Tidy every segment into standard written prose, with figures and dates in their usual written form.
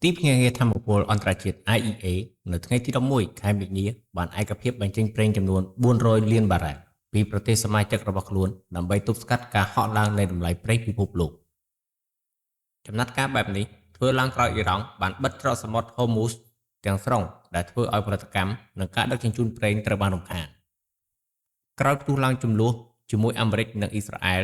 ទីភ្នាក់ងារថាមពលអន្តរជាតិ IEA នៅថ្ងៃទី11ខែមីនាបានឯកភាពបញ្ចេញប្រេងចំនួន400លានបារ៉ែលពីប្រទេសសមាជិករបស់ខ្លួនដើម្បីទប់ស្កាត់ការហក់ឡើងនៃតម្លៃប្រេងពិភពលោកចំណាត់ការបែបនេះធ្វើឡើងក្រោយអ៊ីរ៉ង់បានបិទច្រកសមុទ្រ Hormuz ទាំងស្រុងដែលធ្វើឲ្យផលិតកម្មនិងការដឹកជញ្ជូនប្រេងត្រូវបានរំខានក្រោយផ្ទុះឡើងជម្លោះជាមួយអាមេរិកនិងអ៊ីស្រាអែល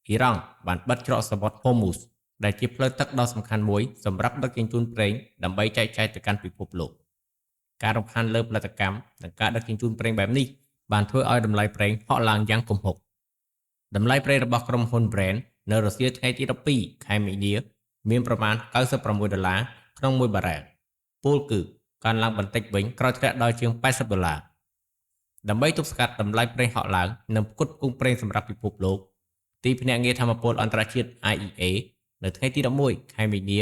អ៊ីរ៉ង់បានបិទច្រកសមុទ្រ Hormuz ដែលជាផ្លូវទឹកដ៏សំខាន់មួយសម្រាប់ដឹកជញ្ជូនប្រេងដើម្បីចែកចាយទៅកាន់ពិភពលោកការរំខានលើផលិតកម្មនិងការដឹកជញ្ជូនប្រេងបែបនេះបានធ្វើឲ្យតម្លៃប្រេងហក់ឡើងយ៉ាងគំហុកតម្លៃប្រេងរបស់ក្រុមហ៊ុន Brent នៅរុស្ស៊ីថ្ងៃទី12ខែមីនាមានប្រមាណ$96ក្នុង1បារ៉ែលពលគឺកើនឡើងបន្តិចវិញក្រោយធ្លាក់ដល់ជាង$80ដើម្បីទប់ស្កាត់តម្លៃប្រេងហក់ឡើងនិងផ្គត់ផ្គង់ប្រេងសម្រាប់ពិភពលោកទីភ្នាក់ងារថាមពលអន្តរជាតិ IEA នៅថ្ងៃទី11ខែមីនា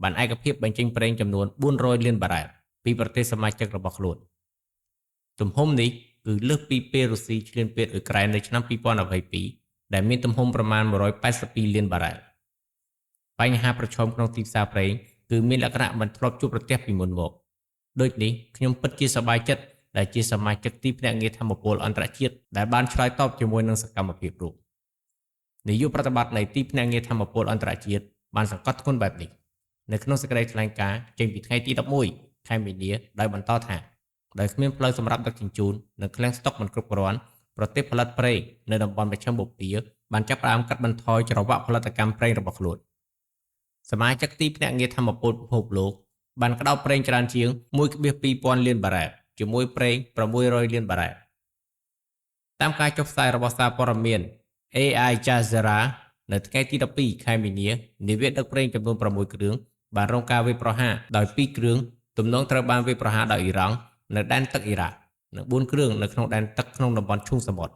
បានឯកភាពបញ្ចេញប្រេងចំនួន400លានបារ៉ែលពីប្រទេសសមាជិករបស់ខ្លួនទំហំនេះគឺលើសពីពេលរុស្ស៊ីឈ្លានពានអ៊ុយក្រែននៅឆ្នាំ2022ដែលមានទំហំប្រមាណ182លានបារ៉ែលបញ្ហាប្រឈមក្នុងទីផ្សារប្រេងគឺមានលក្ខណៈមិនធ្លាប់ជួបប្រទះពីមុនមកដូចនេះខ្ញុំពិតជាសប្បាយចិត្តដែលជាសមាជិកទីភ្នាក់ងារថាមពលអន្តរជាតិដែលបានឆ្លើយតបជាមួយនឹងសកម្មភាពរួមនាយកប្រតិបត្តិនៃទីភ្នាក់ងារថាមពលអន្តរជាតិបានសង្កត់ធ្ងន់បែបនេះនៅក្នុងសេចក្តីថ្លែងការណ៍ចេញពីថ្ងៃទី11ខែមីនាដោយបន្តថាដោយគ្មានផ្លូវសម្រាប់ដឹកជញ្ជូននិងឃ្លាំងស្តុកមិនគ្រប់គ្រាន់ប្រទេសផលិតប្រេងនៅតំបន់មជ្ឈិមបូព៌ាបានចាប់ផ្ដើមកាត់បន្ថយច្រវាក់ផលិតកម្មប្រេងរបស់ខ្លួនសមាជិកទីភ្នាក់ងារថាមពលពិភពលោកបានក្តោបប្រេងច្រើនជាង 1.2000 លានបារ៉ែលជាមួយប្រេង600លានបារ៉ែលតាមការចុះផ្សាយរបស់សារព័ត៌មាន Al Jazeera នៅថ្ងៃទី12ខែមីនានាវាដឹកប្រេងចំនួន6គ្រឿងបានរងការវាយប្រហារដោយ2គ្រឿងទំនងត្រូវបានវាយប្រហារដោយអ៊ីរ៉ង់នៅដែនទឹកអ៊ីរ៉ាក់និង4គ្រឿងនៅក្នុងដែនទឹកក្នុងតំបន់ឈូងសមុទ្រ